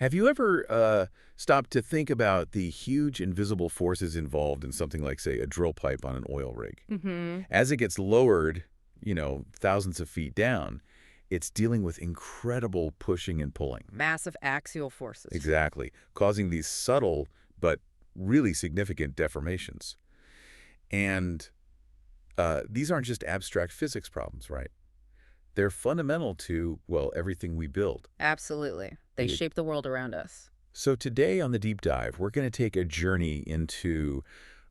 Have you ever stopped to think about the huge invisible forces involved in something like, say, a drill pipe on an oil rig? Hmm. As it gets lowered, thousands of feet down, it's dealing with incredible pushing and pulling. Massive axial forces. Exactly, causing these subtle but really significant deformations. And these aren't just abstract physics problems, right? They're fundamental to, well, everything we build. Absolutely. They It- shape the world around us. So today on the deep dive, we're going to take a journey into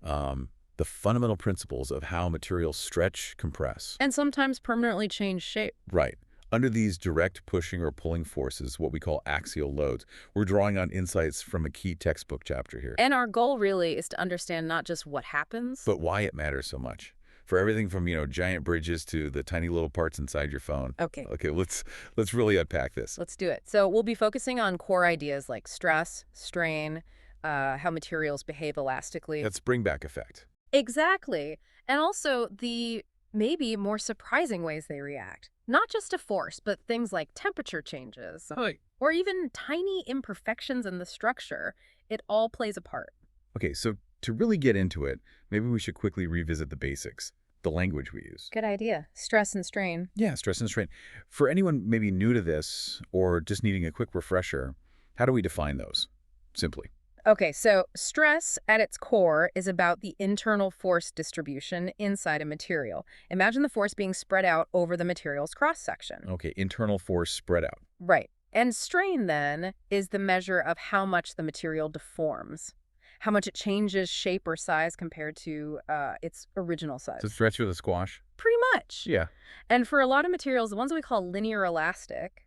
um, the fundamental principles of how materials stretch, compress. And sometimes permanently change shape. Right. Under these direct pushing or pulling forces, what we call axial loads, we're drawing on insights from a key textbook chapter here. And our goal really is to understand not just what happens. But why it matters so much. For everything from, giant bridges to the tiny little parts inside your phone. Okay, Okay, let's really unpack this. let's do it. So we'll be focusing on core ideas like stress, strain, how materials behave elastically. That spring back effect. Exactly. And also the maybe more surprising ways they react. Not just to force, but things like temperature changes, Right. or even tiny imperfections in the structure. It all plays a part. Okay, so to really get into it, maybe we should quickly revisit the basics, the language we use. Good idea. Stress and strain. Yeah, stress and strain. For anyone maybe new to this or just needing a quick refresher, how do we define those? Simply. Okay, so stress at its core is about the internal force distribution inside a material. Imagine the force being spread out over the material's cross-section. Okay, internal force spread out. Right. And strain, then, is the measure of how much the material deforms, how much it changes shape or size compared to its original size. To stretch with a squash? Pretty much. Yeah. And for a lot of materials, the ones we call linear elastic,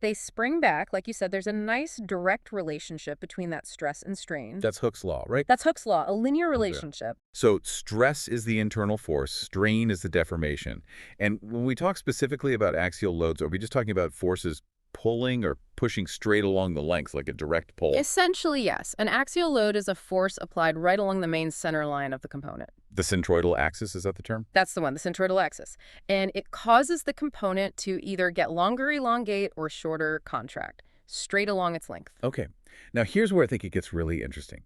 they spring back. Like you said, there's a nice direct relationship between that stress and strain. That's Hooke's law, right? That's Hooke's law, a linear relationship. So stress is the internal force, strain is the deformation. And when we talk specifically about axial loads, are we just talking about forces pulling or pushing straight along the length, like a direct pull? Essentially, yes. An axial load is a force applied right along the main center line of the component. The centroidal axis, is that the term? That's the one, the centroidal axis. And it causes the component to either get longer elongate or shorter contract, straight along its length. Okay. Now here's where I think it gets really interesting.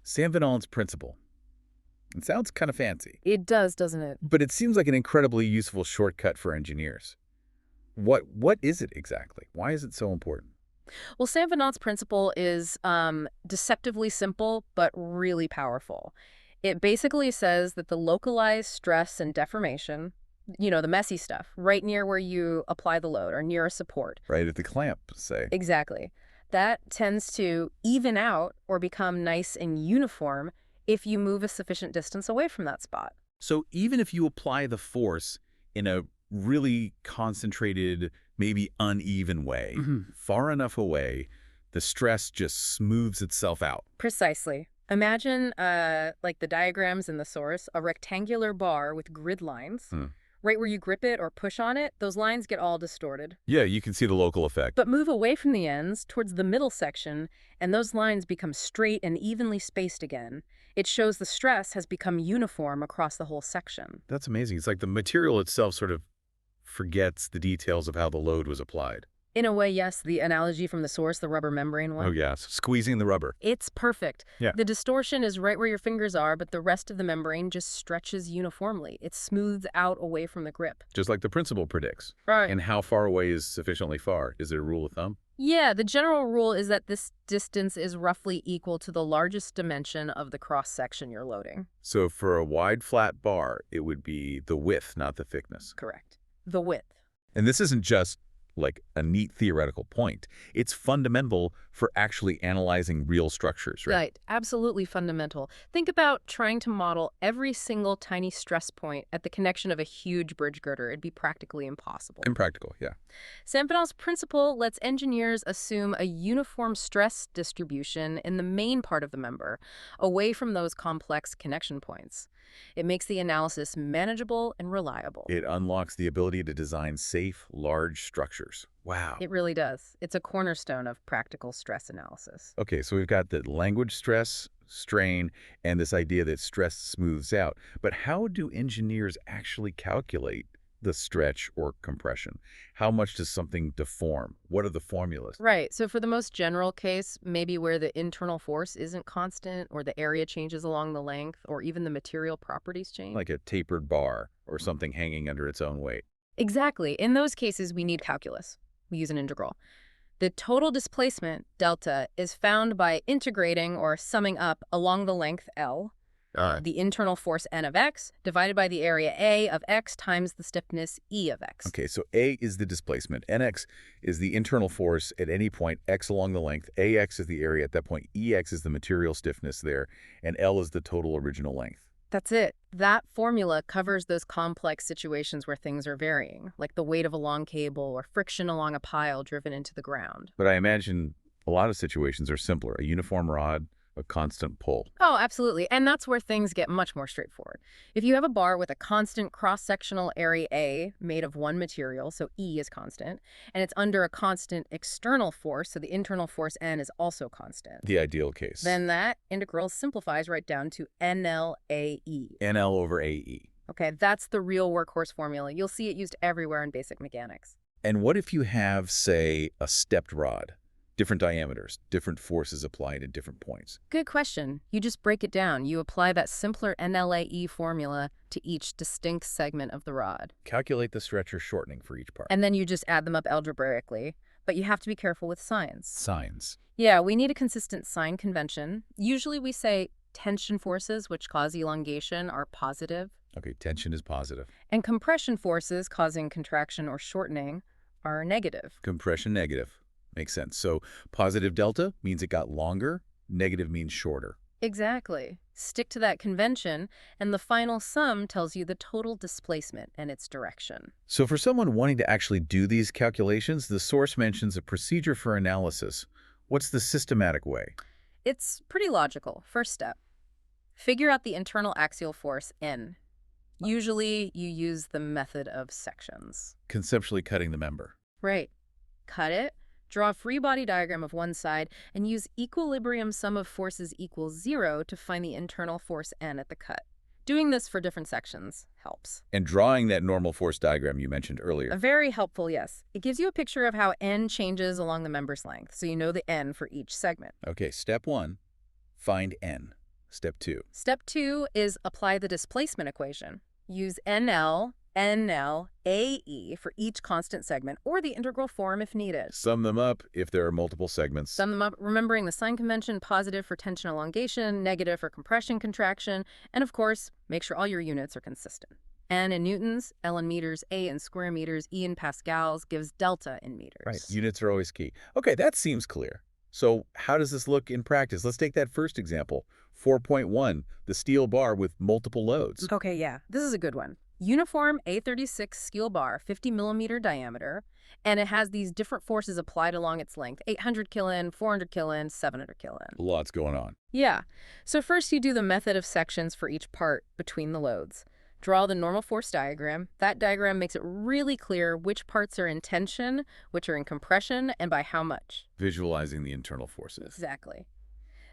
Saint-Venant's principle. It sounds kind of fancy, It does, doesn't it? but it seems like an incredibly useful shortcut for engineers. What is it exactly? Why is it so important? Well, Saint-Venant's principle is deceptively simple, but really powerful. It basically says that the localized stress and deformation, the messy stuff, right near where you apply the load or near a support. Right at the clamp, say. Exactly. That tends to even out or become nice and uniform if you move a sufficient distance away from that spot. So even if you apply the force in a really concentrated, maybe uneven way, far enough away, the stress just smooths itself out. Precisely. Imagine, like the diagrams in the source, a rectangular bar with grid lines. Right where you grip it or push on it, those lines get all distorted. Yeah, you can see the local effect. But move away from the ends towards the middle section, and those lines become straight and evenly spaced again. It shows the stress has become uniform across the whole section. That's amazing. It's like the material itself sort of forgets the details of how the load was applied. In a way, yes, the analogy from the source, the rubber membrane one. Oh, yes. Squeezing the rubber. It's perfect. Yeah. The distortion is right where your fingers are, but the rest of the membrane just stretches uniformly. It smooths out away from the grip. Just like the principle predicts. Right. And how far away is sufficiently far? Is there a rule of thumb? Yeah, the general rule is that this distance is roughly equal to the largest dimension of the cross-section you're loading. So for a wide, flat bar, it would be the width, not the thickness. Correct. The width. And this isn't just like a neat theoretical point. It's fundamental for actually analyzing real structures, right? Right. Absolutely fundamental. Think about trying to model every single tiny stress point at the connection of a huge bridge girder. It'd be practically impossible. Impractical, yeah. Saint-Venant's principle lets engineers assume a uniform stress distribution in the main part of the member, away from those complex connection points. It makes the analysis manageable and reliable. It unlocks the ability to design safe, large structures. Wow. It really does. It's a cornerstone of practical stress analysis. Okay, so we've got the language stress, strain, and this idea that stress smooths out. But how do engineers actually calculate the stretch or compression? How much does something deform? What are the formulas? Right. So for the most general case, maybe where the internal force isn't constant or the area changes along the length or even the material properties change. Like a tapered bar or something hanging under its own weight. Exactly. In those cases, we need calculus. We use an integral. The total displacement, delta, is found by integrating or summing up along the length L, the internal force N of x, divided by the area A of x times the stiffness E of x. Okay, so A is the displacement. Nx is the internal force at any point, x along the length. Ax is the area at that point. Ex is the material stiffness there. And L is the total original length. That's it. That formula covers those complex situations where things are varying, like the weight of a long cable or friction along a pile driven into the ground. But I imagine a lot of situations are simpler. A uniform rod, a constant pull. Oh, absolutely. And that's where things get much more straightforward. If you have a bar with a constant cross-sectional area A made of one material, so E is constant, and it's under a constant external force, so the internal force N is also constant, The ideal case. then that integral simplifies right down to NLAE. NL over AE. Okay, that's the real workhorse formula. You'll see it used everywhere in basic mechanics. And what if you have, say, a stepped rod? Different diameters, different forces applied at different points. Good question. You just break it down. You apply that simpler NLAE formula to each distinct segment of the rod. Calculate the stretch or shortening for each part. And then you just add them up algebraically. But you have to be careful with signs. Signs. Yeah, we need a consistent sign convention. Usually we say tension forces, which cause elongation, are positive. Okay, tension is positive. And compression forces causing contraction or shortening are negative. Compression negative. Makes sense. So positive delta means it got longer, negative means shorter. Exactly. Stick to that convention, and the final sum tells you the total displacement and its direction. So for someone wanting to actually do these calculations, the source mentions a procedure for analysis. What's the systematic way? It's pretty logical. First step, figure out the internal axial force N. Usually you use the method of sections. Conceptually cutting the member. Right. Cut it. Draw a free body diagram of one side, and use equilibrium sum of forces equals 0 to find the internal force N at the cut. Doing this for different sections helps. And drawing that normal force diagram you mentioned earlier. Very helpful, yes. It gives you a picture of how N changes along the member's length, so you know the N for each segment. Okay, step 1, find N. Step 2. Step 2 is apply the displacement equation. Use NL AE for each constant segment, or the integral form if needed. Sum them up if there are multiple segments. Sum them up, remembering the sign convention, positive for tension elongation, negative for compression contraction, and of course, make sure all your units are consistent. N in newtons, L in meters, A in square meters, E in pascals gives delta in meters. Right, units are always key. Okay, that seems clear. So how does this look in practice? Let's take that first example, 4.1, the steel bar with multiple loads. Okay, yeah, this is a good one. Uniform A36 steel bar, 50 millimeter diameter, and it has these different forces applied along its length, 800 kilon, 400 kilon, 700 kilon. Lots going on. Yeah, so first you do the method of sections for each part between the loads. Draw the normal force diagram. That diagram makes it really clear which parts are in tension, which are in compression, and by how much. Visualizing the internal forces. Exactly.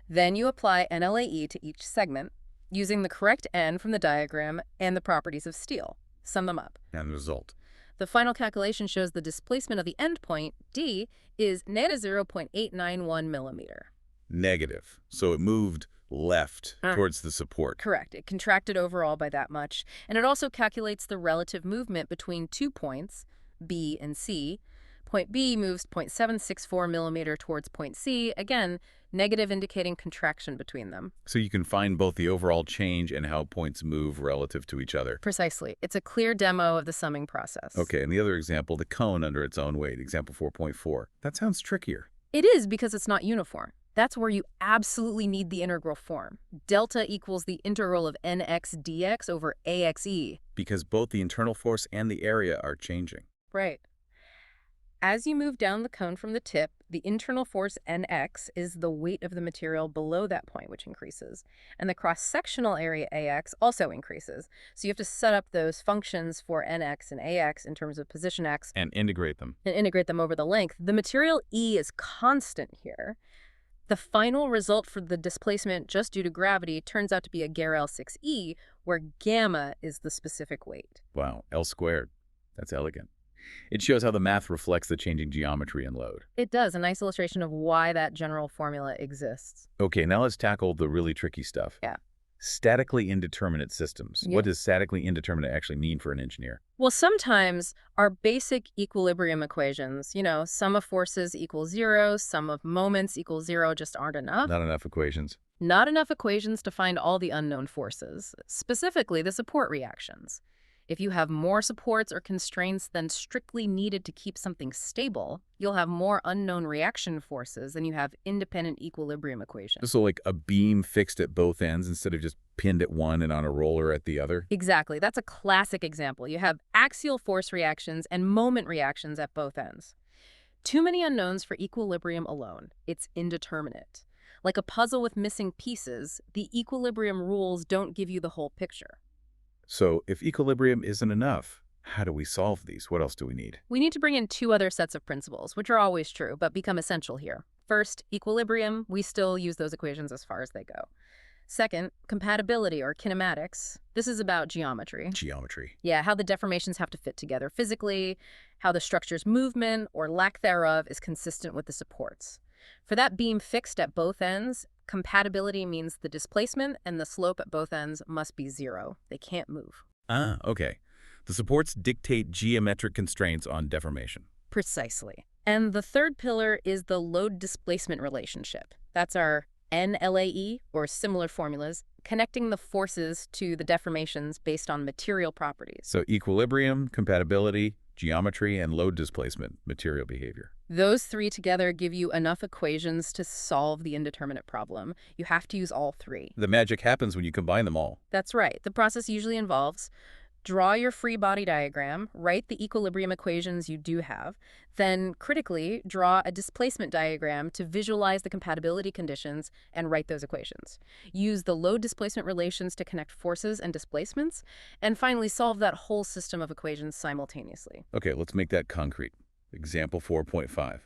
Then you apply NLAE to each segment, using the correct N from the diagram and the properties of steel. Sum them up. And the result. The final calculation shows the displacement of the endpoint, D, is negative 0.891 millimeter. Negative. So it moved left towards the support. Correct. It contracted overall by that much. And it also calculates the relative movement between 2 points, B and C. Point B moves 0.764 millimeter towards point C, again, negative indicating contraction between them. So you can find both the overall change and how points move relative to each other. Precisely. It's a clear demo of the summing process. Okay, and the other example, the cone under its own weight, example 4.4. That sounds trickier. It is because it's not uniform. That's where you absolutely need the integral form. Delta equals the integral of nx dx over axe. Because both the internal force and the area are changing. Right. As you move down the cone from the tip, the internal force Nx is the weight of the material below that point, which increases. And the cross-sectional area Ax also increases. So you have to set up those functions for Nx and Ax in terms of position x. And integrate them. And integrate them over the length. The material E is constant here. The final result for the displacement just due to gravity turns out to be a Garel 6E, where gamma is the specific weight. Wow, L squared. That's elegant. It shows how the math reflects the changing geometry and load. It does, a nice illustration of why that general formula exists. Okay, now let's tackle the really tricky stuff. Yeah. Statically indeterminate systems. Yeah. What does statically indeterminate actually mean for an engineer? Well, sometimes our basic equilibrium equations, sum of forces equals zero, sum of moments equals zero, just aren't enough. Not enough equations. Not enough equations to find all the unknown forces, specifically the support reactions. If you have more supports or constraints than strictly needed to keep something stable, you'll have more unknown reaction forces than you have independent equilibrium equations. So like a beam fixed at both ends instead of just pinned at one and on a roller at the other? Exactly. That's a classic example. You have axial force reactions and moment reactions at both ends. Too many unknowns for equilibrium alone. It's indeterminate. Like a puzzle with missing pieces, the equilibrium rules don't give you the whole picture. So if equilibrium isn't enough, how do we solve these? What else do we need? We need to bring in two other sets of principles, which are always true, but become essential here. First, equilibrium. We still use those equations as far as they go. Second, compatibility or kinematics. This is about geometry. Geometry. Yeah, how the deformations have to fit together physically, how the structure's movement or lack thereof is consistent with the supports. For that beam fixed at both ends, compatibility means the displacement and the slope at both ends must be zero. They can't move. Ah, okay. The supports dictate geometric constraints on deformation. Precisely. And the third pillar is the load displacement relationship. That's our NLAE, or similar formulas, connecting the forces to the deformations based on material properties. So equilibrium, compatibility, geometry, and load displacement, material behavior. Those three together give you enough equations to solve the indeterminate problem. You have to use all three. The magic happens when you combine them all. That's right. The process usually involves draw your free body diagram, write the equilibrium equations you do have, then critically draw a displacement diagram to visualize the compatibility conditions and write those equations. Use the load displacement relations to connect forces and displacements, and finally solve that whole system of equations simultaneously. Okay, let's make that concrete. Example 4.5.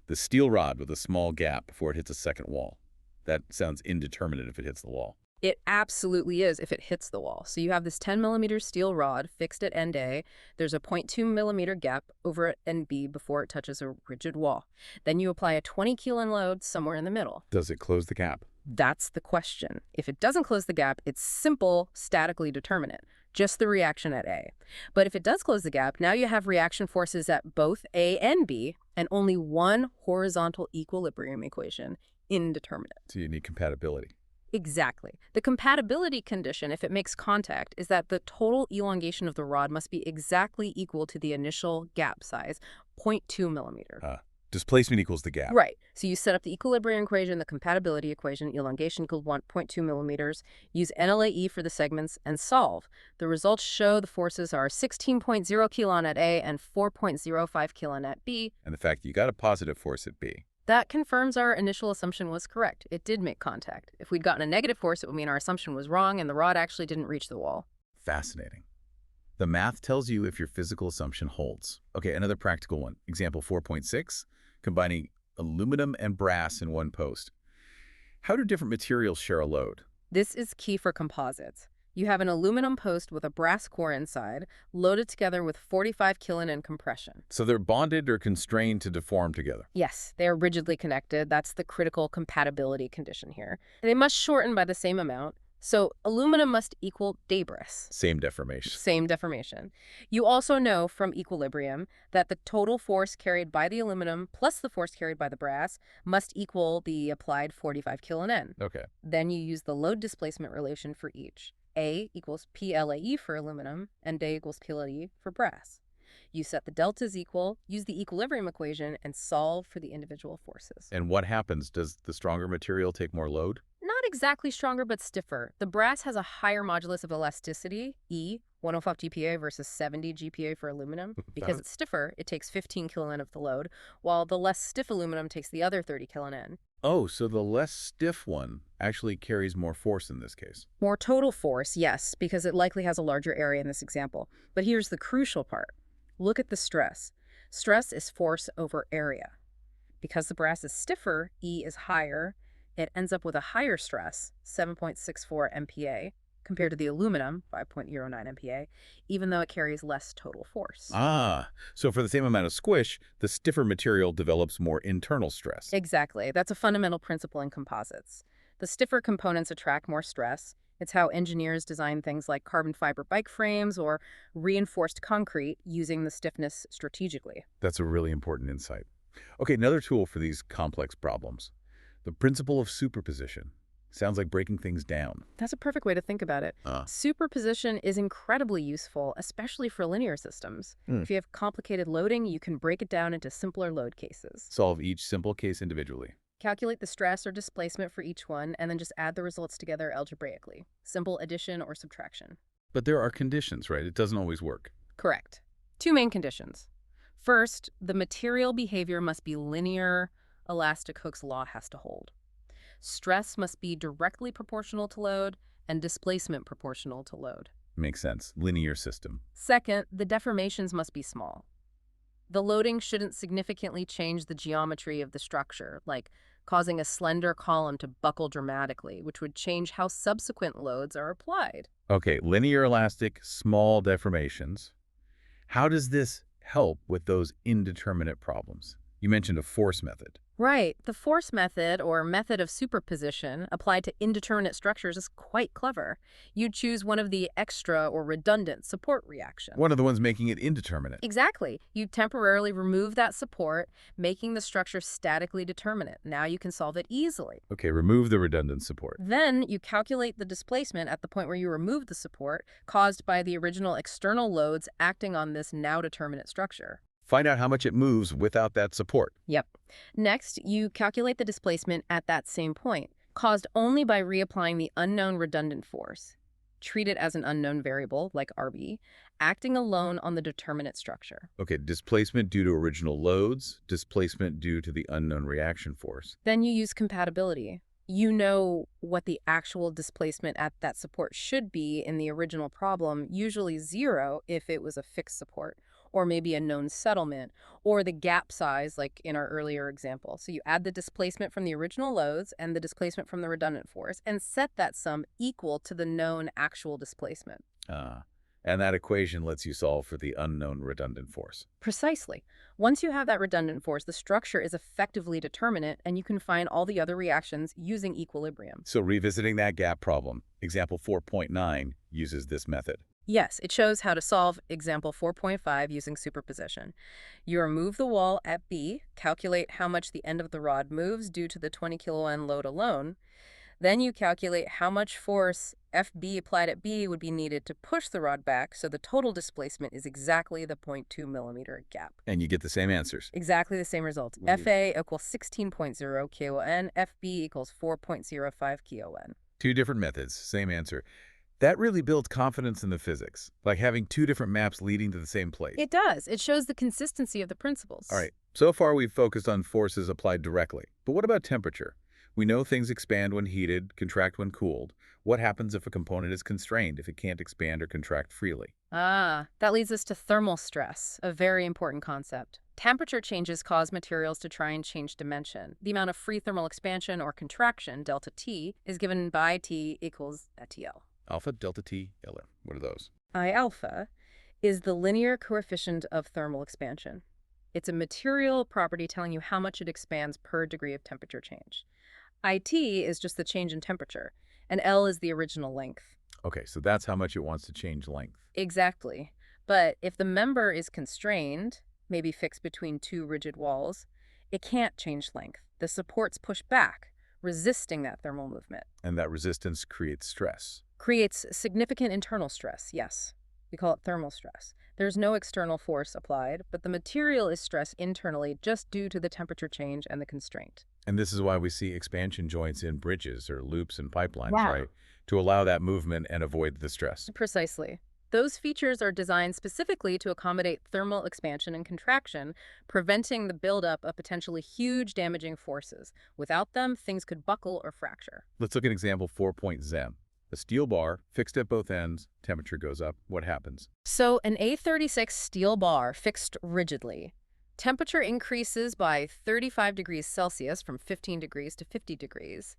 The steel rod with a small gap before it hits a second wall. That sounds indeterminate if it hits the wall. It absolutely is if it hits the wall. So you have this 10-millimeter steel rod fixed at end A. There's a 0.2-millimeter gap over at end B before it touches a rigid wall. Then you apply a 20-kilon load somewhere in the middle. Does it close the gap? That's the question. If it doesn't close the gap, it's simple, statically determinate, just the reaction at A. But if it does close the gap, now you have reaction forces at both A and B, and only one horizontal equilibrium equation, indeterminate. So you need compatibility. Exactly. The compatibility condition, if it makes contact, is that the total elongation of the rod must be exactly equal to the initial gap size, 0.2 millimeter. Displacement equals the gap. Right. So you set up the equilibrium equation, the compatibility equation, elongation equals 1.2 millimeters, use NLAE for the segments, and solve. The results show the forces are 16.0 kilon at A and 4.05 kilon at B. And the fact that you got a positive force at B. That confirms our initial assumption was correct. It did make contact. If we'd gotten a negative force, it would mean our assumption was wrong and the rod actually didn't reach the wall. Fascinating. The math tells you if your physical assumption holds. Okay, another practical one. Example 4.6, combining aluminum and brass in one post. How do different materials share a load? This is key for composites. You have an aluminum post with a brass core inside, loaded together with 45 kilon in compression. So they're bonded or constrained to deform together. Yes, they are rigidly connected. That's the critical compatibility condition here. They must shorten by the same amount. So aluminum must equal debris. Same deformation. Same deformation. You also know from equilibrium that the total force carried by the aluminum plus the force carried by the brass must equal the applied 45 kilon N. Okay. Then you use the load displacement relation for each. A equals PLAE for aluminum, and D equals PLAE for brass. You set the deltas equal, use the equilibrium equation, and solve for the individual forces. And what happens? Does the stronger material take more load? Not exactly stronger, but stiffer. The brass has a higher modulus of elasticity, E, 105 GPa versus 70 GPa for aluminum. Because it's stiffer, it takes 15 kilon of the load, while the less stiff aluminum takes the other 30 kilon. Oh, so the less stiff one actually carries more force in this case. More total force, yes, because it likely has a larger area in this example. But here's the crucial part. Look at the stress. Stress is force over area. Because the brass is stiffer, E is higher. It ends up with a higher stress, 7.64 MPa. compared to the aluminum, 5.09 MPa, even though it carries less total force. Ah, so for the same amount of squish, the stiffer material develops more internal stress. Exactly. That's a fundamental principle in composites. The stiffer components attract more stress. It's how engineers design things like carbon fiber bike frames or reinforced concrete using the stiffness strategically. That's a really important insight. Okay, another tool for these complex problems. The principle of superposition. Sounds like breaking things down. That's a perfect way to think about it. Uh, Superposition is incredibly useful, especially for linear systems. hmm. If you have complicated loading, you can break it down into simpler load cases. Solve each simple case individually. Calculate the stress or displacement for each one, and then just add the results together algebraically. Simple addition or subtraction. But there are conditions, right? It doesn't always work. Correct. Two main conditions. First, the material behavior must be linear. Elastic Hooke's law has to hold. Stress must be directly proportional to load and displacement proportional to load. Makes sense. Linear system. Second, the deformations must be small. The loading shouldn't significantly change the geometry of the structure, like causing a slender column to buckle dramatically, which would change how subsequent loads are applied. Okay, linear elastic, small deformations. How does this help with those indeterminate problems? You mentioned a force method. Right. The force method, or method of superposition, applied to indeterminate structures is quite clever. You'd choose one of the extra or redundant support reactions. One of the ones making it indeterminate. Exactly. You temporarily remove that support, making the structure statically determinate. Now you can solve it easily. Okay, remove the redundant support. Then you calculate the displacement at the point where you remove the support caused by the original external loads acting on this now determinate structure. Find out how much it moves without that support. Yep. Next, you calculate the displacement at that same point, caused only by reapplying the unknown redundant force. Treat it as an unknown variable, like RB, acting alone on the determinate structure. Okay, displacement due to original loads, displacement due to the unknown reaction force. Then you use compatibility. You know what the actual displacement at that support should be in the original problem, usually 0 if it was a fixed support, or maybe a known settlement, or the gap size like in our earlier example. So you add the displacement from the original loads and the displacement from the redundant force and set that sum equal to the known actual displacement. And that equation lets you solve for the unknown redundant force. Precisely. Once you have that redundant force, the structure is effectively determinate and you can find all the other reactions using equilibrium. So revisiting that gap problem, example 4.9 uses this method. Yes, it shows how to solve example 4.5 using superposition. You remove the wall at B, calculate how much the end of the rod moves due to the 20 kN load alone. Then you calculate how much force FB applied at B would be needed to push the rod back, so the total displacement is exactly the 0.2 millimeter gap. And you get the same answers. Exactly the same result. FA equals 16.0 KON, FB equals 4.05 KON. Two different methods, same answer. That really builds confidence in the physics, like having two different maps leading to the same place. It does. It shows the consistency of the principles. All right, so far we've focused on forces applied directly. But what about temperature? We know things expand when heated, contract when cooled. What happens if a component is constrained, if it can't expand or contract freely? That leads us to thermal stress, a very important concept. Temperature changes cause materials to try and change dimension. The amount of free thermal expansion or contraction, delta T, is given by T equals TL. Alpha, delta T, L. What are those? I alpha is the linear coefficient of thermal expansion. It's a material property telling you how much it expands per degree of temperature change. IT is just the change in temperature, and L is the original length. Okay, so that's how much it wants to change length. Exactly. But if the member is constrained, maybe fixed between two rigid walls, it can't change length. The supports push back, resisting that thermal movement. And that resistance creates stress. Creates significant internal stress, yes. We call it thermal stress. There's no external force applied, but the material is stressed internally just due to the temperature change and the constraint. And this is why we see expansion joints in bridges or loops and pipelines, Wow. right? To allow that movement and avoid the stress. Precisely. Those features are designed specifically to accommodate thermal expansion and contraction, preventing the buildup of potentially huge damaging forces. Without them, things could buckle or fracture. Let's look at example 4.0. A steel bar, fixed at both ends, temperature goes up. What happens? So an A36 steel bar fixed rigidly. Temperature increases by 35 degrees Celsius from 15 degrees to 50 degrees.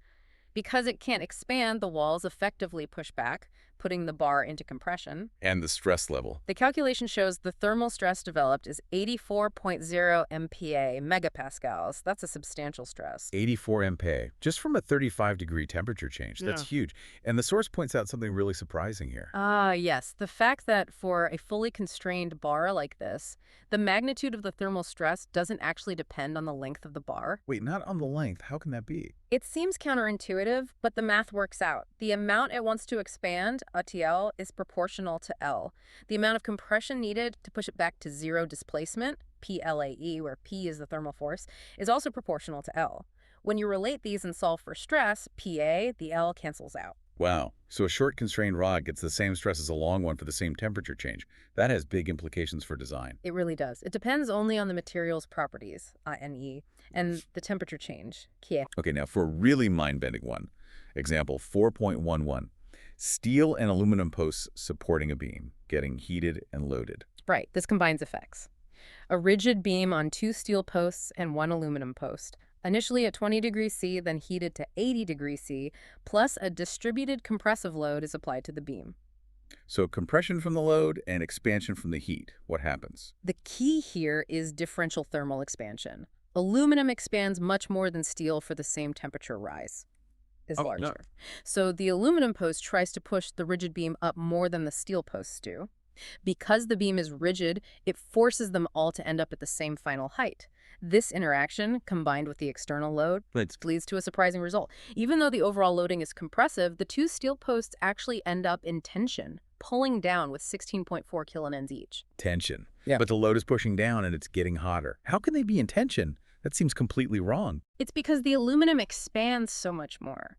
Because it can't expand, the walls effectively push back, putting the bar into compression. And the stress level. The calculation shows the thermal stress developed is 84.0 MPa, megapascals. That's a substantial stress. 84 MPa, just from a 35-degree temperature change. That's Yeah. huge. And the source points out something really surprising here. Yes. The fact that for a fully constrained bar like this, the magnitude of the thermal stress doesn't actually depend on the length of the bar. Wait, not on the length. How can that be? It seems counterintuitive, but the math works out. The amount it wants to expand, ATL, is proportional to L. The amount of compression needed to push it back to zero displacement, PLAE, where P is the thermal force, is also proportional to L. When you relate these and solve for stress, PA, the L cancels out. Wow. So a short constrained rod gets the same stress as a long one for the same temperature change. That has big implications for design. It really does. It depends only on the material's properties, INE, and the temperature change, Kie. Okay, now for a really mind-bending one. Example 4.11. Steel and aluminum posts supporting a beam, getting heated and loaded. Right, this combines effects. A rigid beam on 2 steel posts and 1 aluminum post. Initially at 20 degrees C, then heated to 80 degrees C, plus a distributed compressive load is applied to the beam. So compression from the load and expansion from the heat. What happens? The key here is differential thermal expansion. Aluminum expands much more than steel for the same temperature rise. Is Oh, no. larger. So the aluminum post tries to push the rigid beam up more than the steel posts do. Because the beam is rigid, it forces them all to end up at the same final height. This interaction, combined with the external load, leads to a surprising result. Even though the overall loading is compressive, the 2 steel posts actually end up in tension, pulling down with 16.4 kilonewtons each. Tension. Yeah. But the load is pushing down and it's getting hotter. How can they be in tension? That seems completely wrong. It's because the aluminum expands so much more.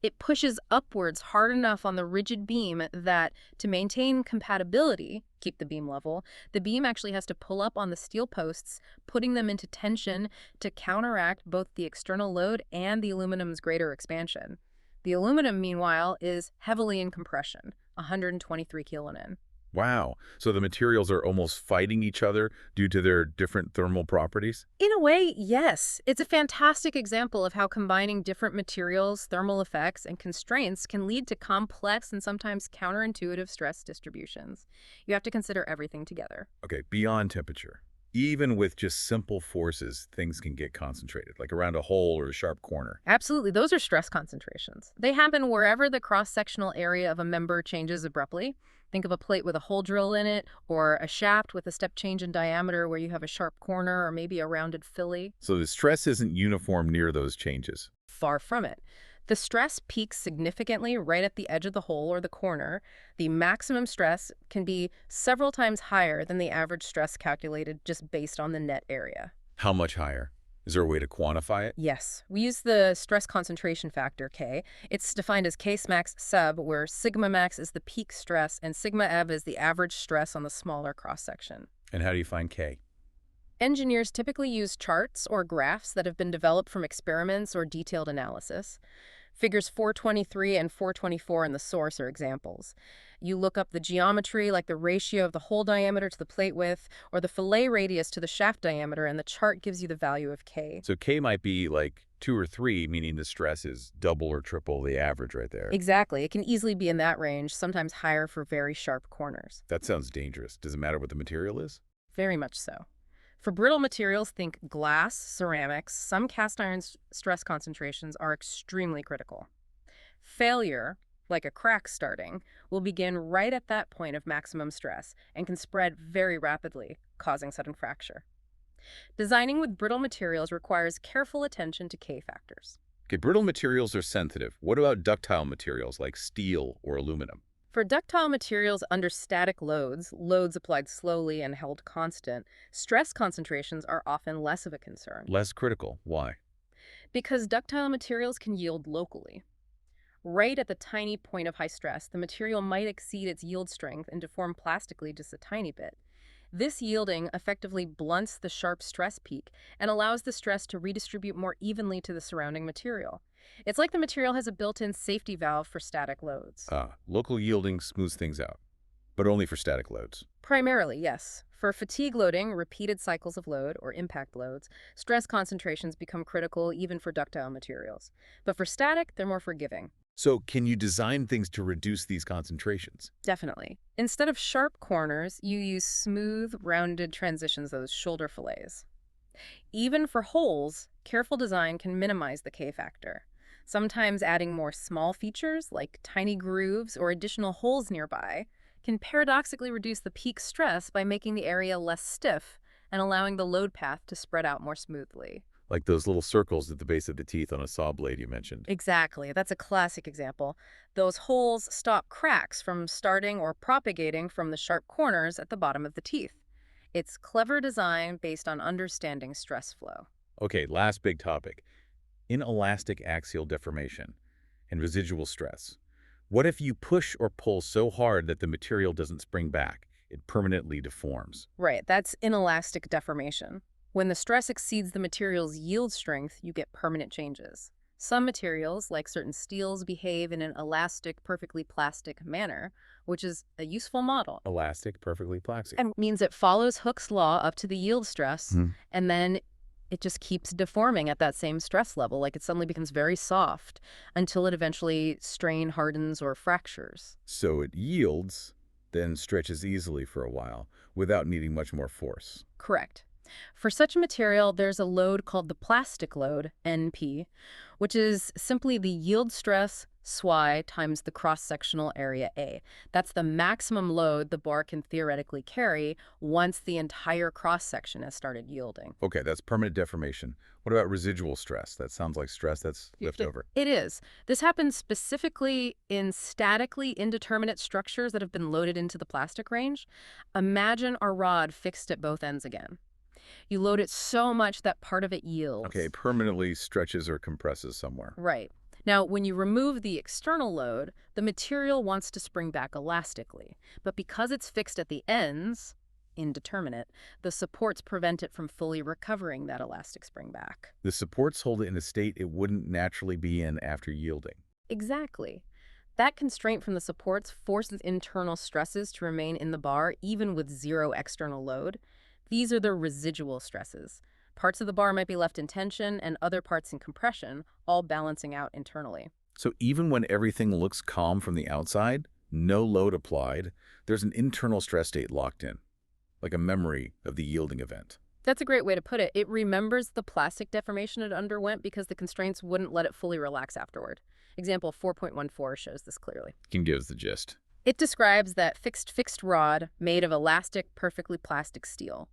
It pushes upwards hard enough on the rigid beam that, to maintain compatibility, keep the beam level, the beam actually has to pull up on the steel posts, putting them into tension to counteract both the external load and the aluminum's greater expansion. The aluminum, meanwhile, is heavily in compression, 123 kilonewton. Wow. So the materials are almost fighting each other due to their different thermal properties? In a way, yes. It's a fantastic example of how combining different materials, thermal effects, and constraints can lead to complex and sometimes counterintuitive stress distributions. You have to consider everything together. Okay, beyond temperature. Even with just simple forces, things can get concentrated, like around a hole or a sharp corner. Absolutely, those are stress concentrations. They happen wherever the cross-sectional area of a member changes abruptly. Think of a plate with a hole drill in it, or a shaft with a step change in diameter where you have a sharp corner or maybe a rounded filly. So the stress isn't uniform near those changes. Far from it. The stress peaks significantly right at the edge of the hole or the corner. The maximum stress can be several times higher than the average stress calculated just based on the net area. How much higher? Is there a way to quantify it? Yes, we use the stress concentration factor, K. It's defined as K max sub, where sigma max is the peak stress and sigma ev is the average stress on the smaller cross-section. And how do you find K? Engineers typically use charts or graphs that have been developed from experiments or detailed analysis. Figures 423 and 424 in the source are examples. You look up the geometry, like the ratio of the hole diameter to the plate width, or the fillet radius to the shaft diameter, and the chart gives you the value of K. So K might be like 2 or 3, meaning the stress is double or triple the average right there. Exactly. It can easily be in that range, sometimes higher for very sharp corners. That sounds dangerous. Does it matter what the material is? Very much so. For brittle materials, think glass, ceramics, some cast iron stress concentrations are extremely critical. Failure, like a crack starting, will begin right at that point of maximum stress and can spread very rapidly, causing sudden fracture. Designing with brittle materials requires careful attention to K factors. Okay, brittle materials are sensitive. What about ductile materials like steel or aluminum? For ductile materials under static loads, loads applied slowly and held constant, stress concentrations are often less of a concern. Less critical. Why? Because ductile materials can yield locally. Right at the tiny point of high stress, the material might exceed its yield strength and deform plastically just a tiny bit. This yielding effectively blunts the sharp stress peak and allows the stress to redistribute more evenly to the surrounding material. It's like the material has a built-in safety valve for static loads. Local yielding smooths things out, but only for static loads. Primarily, yes. For fatigue loading, repeated cycles of load, or impact loads, stress concentrations become critical even for ductile materials. But for static, they're more forgiving. So can you design things to reduce these concentrations? Definitely. Instead of sharp corners, you use smooth, rounded transitions, those shoulder fillets. Even for holes, careful design can minimize the K factor. Sometimes adding more small features, like tiny grooves or additional holes nearby, can paradoxically reduce the peak stress by making the area less stiff and allowing the load path to spread out more smoothly. Like those little circles at the base of the teeth on a saw blade you mentioned. Exactly. That's a classic example. Those holes stop cracks from starting or propagating from the sharp corners at the bottom of the teeth. It's clever design based on understanding stress flow. Okay, last big topic. Inelastic axial deformation and residual stress. What if you push or pull so hard that the material doesn't spring back? It permanently deforms. Right, that's inelastic deformation. When the stress exceeds the material's yield strength, you get permanent changes. Some materials, like certain steels, behave in an elastic, perfectly plastic manner, which is a useful model Elastic, perfectly plastic. and means it follows Hooke's law up to the yield stress, Hmm. and then it just keeps deforming at that same stress level, like it suddenly becomes very soft until it eventually strain hardens or fractures. So it yields, then stretches easily for a while without needing much more force. Correct. For such a material, there's a load called the plastic load, NP, which is simply the yield stress SY times the cross-sectional area A. That's the maximum load the bar can theoretically carry once the entire cross-section has started yielding. Okay, that's permanent deformation. What about residual stress? That sounds like stress that's left It, over. it is. This happens specifically in statically indeterminate structures that have been loaded into the plastic range. Imagine a rod fixed at both ends again. You load it so much that part of it Okay, yields. permanently stretches or compresses somewhere. Right. Now, when you remove the external load, the material wants to spring back elastically. But because it's fixed at the ends, indeterminate, the supports prevent it from fully recovering that elastic spring back. The supports hold it in a state it wouldn't naturally be in after yielding. Exactly. That constraint from the supports forces internal stresses to remain in the bar even with zero external load. These are the residual stresses. Parts of the bar might be left in tension and other parts in compression, all balancing out internally. So even when everything looks calm from the outside, no load applied, there's an internal stress state locked in, like a memory of the yielding event. That's a great way to put it. It remembers the plastic deformation it underwent because the constraints wouldn't let it fully relax afterward. Example 4.14 shows this clearly. Can give us the gist. It describes that fixed rod made of elastic, perfectly plastic steel.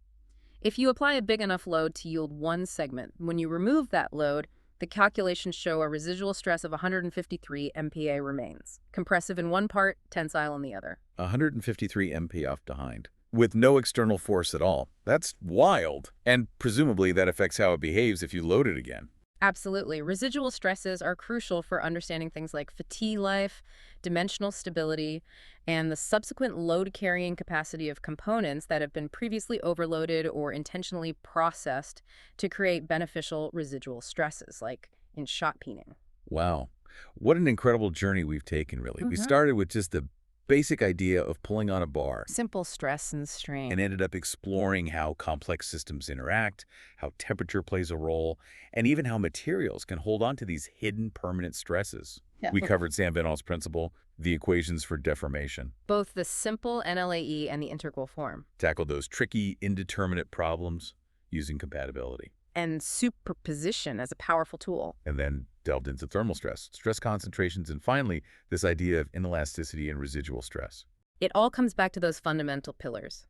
If you apply a big enough load to yield one segment, when you remove that load, the calculations show a residual stress of 153 MPa remains. Compressive in one part, tensile in the other. 153 MP off behind, with no external force at all. That's wild. And presumably that affects how it behaves if you load it again. Absolutely. Residual stresses are crucial for understanding things like fatigue life, dimensional stability, and the subsequent load-carrying capacity of components that have been previously overloaded or intentionally processed to create beneficial residual stresses, like in shot peening. Wow. What an incredible journey we've taken, really. We started with just the basic idea of pulling on a bar Simple stress and strain. and ended up exploring how complex systems interact, how temperature plays a role, and even how materials can hold on to these hidden permanent stresses. Yeah. We covered Sam Van Al's principle, the equations for deformation, Both the simple NLAE and the integral form. tackled those tricky, indeterminate problems using compatibility, And superposition as a powerful tool. and then delved into thermal stress, stress concentrations, and finally, this idea of inelasticity and residual stress. It all comes back to those fundamental pillars: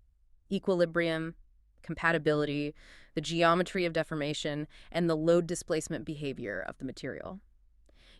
equilibrium, compatibility, the geometry of deformation, and the load displacement behavior of the material.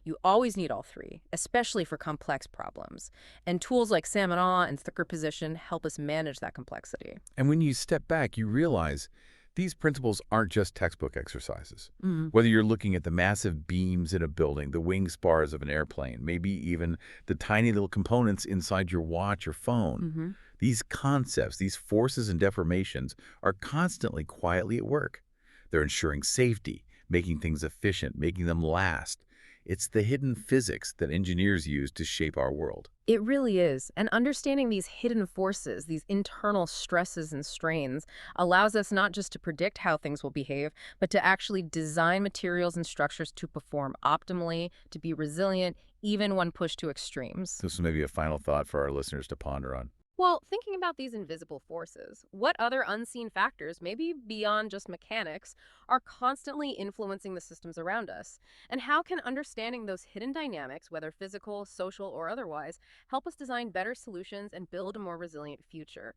You always need all three, especially for complex problems. And tools like Salmon and thicker position help us manage that complexity. And when you step back, you realize these principles aren't just textbook exercises. Mm. Whether you're looking at the massive beams in a building, the wing spars of an airplane, maybe even the tiny little components inside your watch or phone, these concepts, these forces and deformations are constantly quietly at work. They're ensuring safety, making things efficient, making them last, It's the hidden physics that engineers use to shape our world. It really is. And understanding these hidden forces, these internal stresses and strains, allows us not just to predict how things will behave, but to actually design materials and structures to perform optimally, to be resilient, even when pushed to extremes. This is maybe a final thought for our listeners to ponder on. Well, thinking about these invisible forces, what other unseen factors, maybe beyond just mechanics, are constantly influencing the systems around us? And how can understanding those hidden dynamics, whether physical, social, or otherwise, help us design better solutions and build a more resilient future?